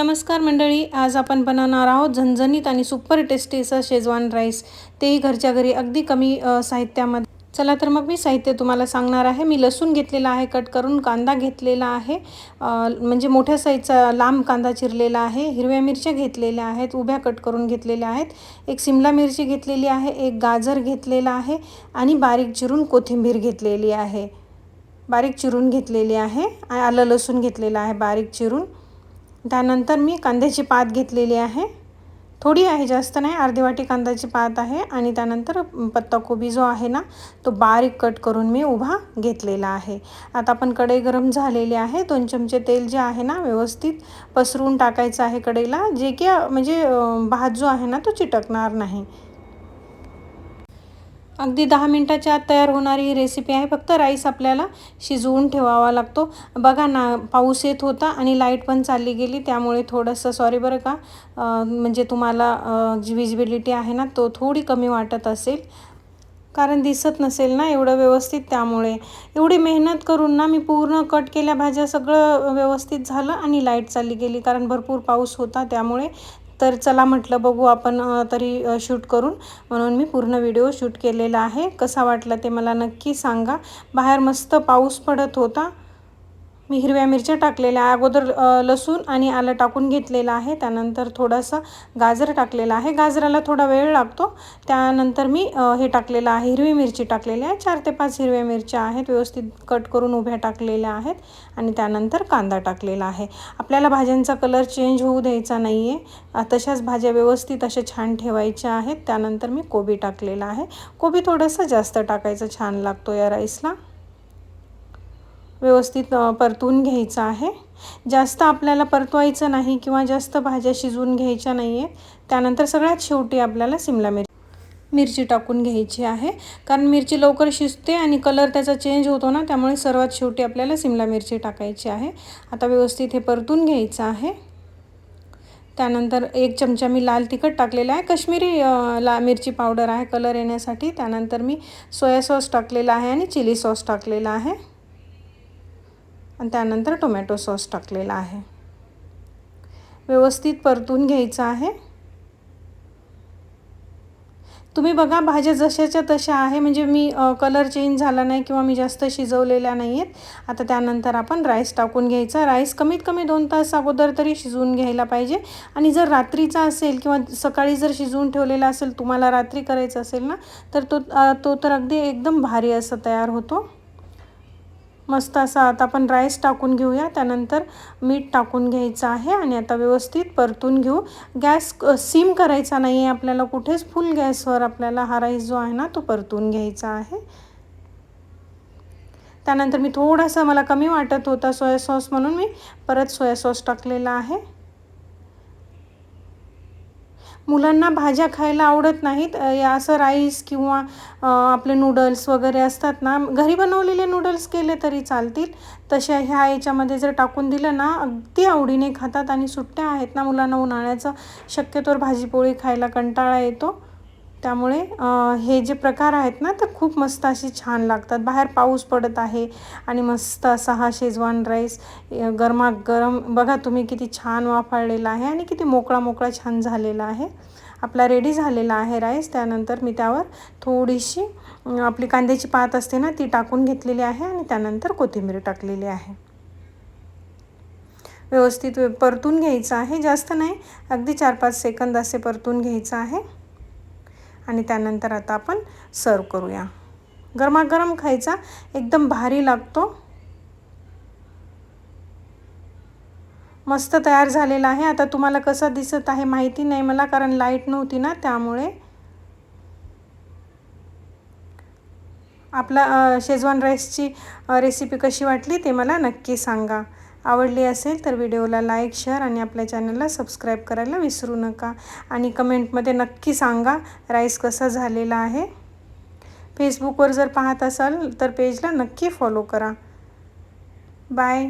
नमस्कार मंडळी, आज आपण बनवणार आहोत झणझणीत आणि सुपर टेस्टी असा शेजवान राईस, तेही घरच्या घरी अगदी कमी साहित्यामध्ये. चला तर मग मी साहित्य तुम्हाला सांगणार आहे. मी लसूण घेतलेला आहे कट करून, कांदा घेतलेला आहे म्हणजे मोठ्या साईजचा लांब कांदा चिरलेला आहे, हिरव्या मिरच्या घेतलेल्या आहेत उभ्या कट करून घेतलेल्या आहेत, एक शिमला मिरची घेतलेली आहे, एक गाजर घेतलेला आहे आणि बारीक चिरून कोथिंबीर घेतलेली आहे, बारीक चिरून घेतलेली आहे. आलं लसूण घेतलेलं आहे बारीक चिरून. त्यानंतर मी कांद्याची पात घेतलेली आहे, थोडी आहे जास्त नाही, अर्धी वाटी कांद्याची पात आहे. आणि त्यानंतर पत्ताकोबी जो आहे ना तो बारीक कट करून मी उभा घेतलेला आहे. आता आपण कढई गरम झालेली आहे, 2 चमचे तेल जे आहे ना व्यवस्थित पसरून टाकायचं आहे कढईला, जे की म्हणजे भात जो आहे ना तो चिटकणार नाही. अगदी 10 मिनिटाच्या आत तयार होणारी ही रेसिपी आहे. फक्त राईस आपल्याला शिजवून ठेवावा लागतो. बघा ना, पाऊस येत होता आणि लाईट पण चालली गेली, त्यामुळे थोडंसं सॉरी बरं का. म्हणजे तुम्हाला जी विजिबिलिटी आहे ना तो थोडी कमी वाटत असेल, कारण दिसत नसेल ना एवढं व्यवस्थित. त्यामुळे एवढी मेहनत करून ना मी पूर्ण कट केल्या भाज्या, सगळं व्यवस्थित झालं आणि लाईट चालली गेली, कारण भरपूर पाऊस होता त्यामुळे. तर चला म्हटलं बघू आपण तरी शूट करून, म्हणून मी पूर्ण व्हिडिओ शूट केलेला आहे. कसा वाटला ते मला नक्की सांगा. बाहेर मस्त पाऊस पडत होता. मी हिरव्या मिरच्या टाकलेल्या अगोदर, लसूण आणि आलं टाकून घेतलेलं आहे. त्यानंतर थोडासा गाजर टाकलेला आहे, गाजराला थोडा वेळ लागतो. त्यानंतर मी हे टाकलेलं आहे, हिरवी मिरची टाकलेली आहे, 4 ते 5 हिरव्या मिरच्या आहेत व्यवस्थित कट करून उभ्या टाकलेल्या आहेत. आणि त्यानंतर कांदा टाकलेला आहे. आपल्याला भाज्यांचा कलर चेंज होऊ द्यायचा नाही आहे, तशाच भाज्या व्यवस्थित अशा छान ठेवायच्या आहेत. त्यानंतर मी कोबी टाकलेला आहे, कोबी थोडंसं जास्त टाकायचं, छान लागतो या राईसला. व्यवस्थित परतून घ्यायचं आहे. जास्त आपल्याला परतवायचं नाही किंवा जास्त भाज्या शिजवून घ्यायच्या नाही आहेत. त्यानंतर सगळ्यात शेवटी आपल्याला शिमला मिरची टाकून घ्यायची आहे, कारण मिरची लवकर शिजते आणि कलर त्याचा चेंज होतो ना, त्यामुळे सर्वात शेवटी आपल्याला शिमला मिरची टाकायची आहे. आता व्यवस्थित हे परतून घ्यायचं आहे. त्यानंतर 1 चमचा मी लाल तिखट टाकलेला आहे, काश्मीरी मिरची पावडर आहे कलर येण्यासाठी. त्यानंतर मी सोया सॉस टाकलेला आहे आणि चिली सॉस टाकलेला आहे. आणि त्यानंतर टोमॅटो सॉस टाकलेला आहे. व्यवस्थित परतून घ्यायचं आहे. तुम्ही बघा भाज्या जशाच्या तशा आहे, म्हणजे मी कलर चेंज झाला नाही किंवा मी जास्त शिजवलेल्या नाही आहेत. आता त्यानंतर आपण राईस टाकून घ्यायचा. राईस कमीत कमी 2 तास अगोदर तरी शिजवून घ्यायला पाहिजे. आणि जर रात्रीचा असेल किंवा सकाळी जर शिजवून ठेवलेला असेल, तुम्हाला रात्री करायचं असेल ना, तर तो तर अगदी एकदम भारी असं तयार होतो, मस्त असा. आता आपण राईस टाकून घेऊया. त्यानंतर मीठ टाकून घ्यायचं आहे आणि आता व्यवस्थित परतून घेऊ. गॅस सिम करायचा नाही आहे आपल्याला कुठेच, फुल गॅसवर आपल्याला हा राईस जो आहे ना तो परतून घ्यायचा आहे. त्यानंतर मी थोडासा, मला कमी वाटत होता सोया सॉस, म्हणून मी परत सोया सॉस टाकलेला आहे. मुलांना भाज्या खायला आवडत नाहीत, असं राईस किंवा आपले नूडल्स वगैरे असतात ना, घरी बनवलेले नूडल्स केले तरी चालतील, तशा ह्या याच्यामध्ये जर टाकून दिलं ना अगदी आवडीने खातात. आणि सुट्ट्या आहेत ना मुलांना उन्हाळ्याचं, शक्यतोवर भाजीपोळी खायला कंटाळा येतो, त्यामुळे हे जे प्रकार आहेत ना तर खूप मस्त अशी छान लागतात. बाहेर पाऊस पडत आहे आणि मस्त असा हा शेजवान राईस गरमागरम, बघा तुम्ही किती छान वाफाळलेला आहे आणि किती मोकळा मोकळा छान झालेला आहे. आपला रेडी झालेला आहे राईस. त्यानंतर मी त्यावर थोडीशी आपली कांद्याची पात असते ना ती टाकून घेतलेली आहे आणि त्यानंतर कोथिंबीर टाकलेली आहे. व्यवस्थित परतून घ्यायचं आहे, जास्त नाही, अगदी 4-5 सेकंद असे परतून घ्यायचं आहे. आणि त्यानंतर आता आपण सर्व करूया. गरमागरम खायचा, एकदम भारी लागतो. मस्त तयार झालेला आहे. आता तुम्हाला कसं दिसत आहे माहिती नाही मला, कारण लाईट नव्हती ना, त्यामुळे. आपला शेजवान राईसची रेसिपी कशी वाटली ते मला नक्की सांगा. आवडली असेल तर व्हिडिओला लाईक, शेअर आणि आपल्या चॅनलला सबस्क्राईब करायला विसरू नका. आणि कमेंटमध्ये नक्की सांगा राईस कसा झालेला आहे. फेसबुकवर जर पाहत असाल तर पेजला नक्की फॉलो करा. बाय.